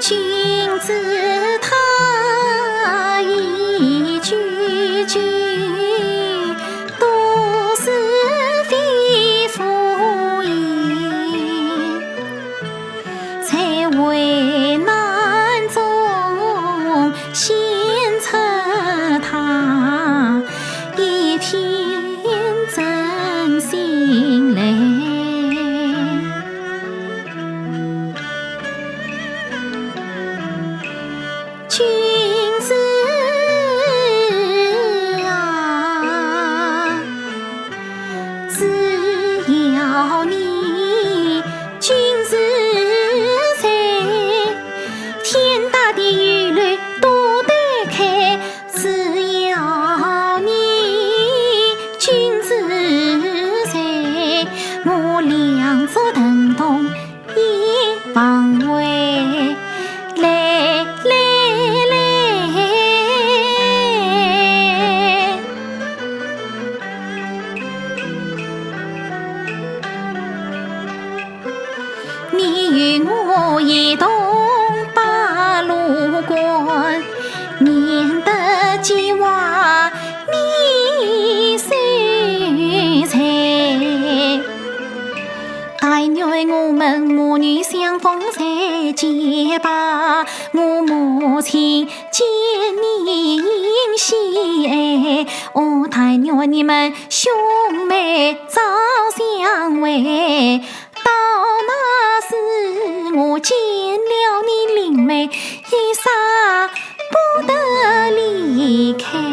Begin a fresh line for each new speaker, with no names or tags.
君子他一句句都是肺腑言，在危难中献出他一片真心来。君子啊，只要你君子在，天大的舆论都得开。只要你君子在，我两足蹬动一方位。来来来，你与我一同把路过，免得计划你收财。但愿我们母女相逢在结巴，我母亲见你应喜爱。哦，但愿你们兄妹早相会，到那时我见了你灵媒，一刹不得离开。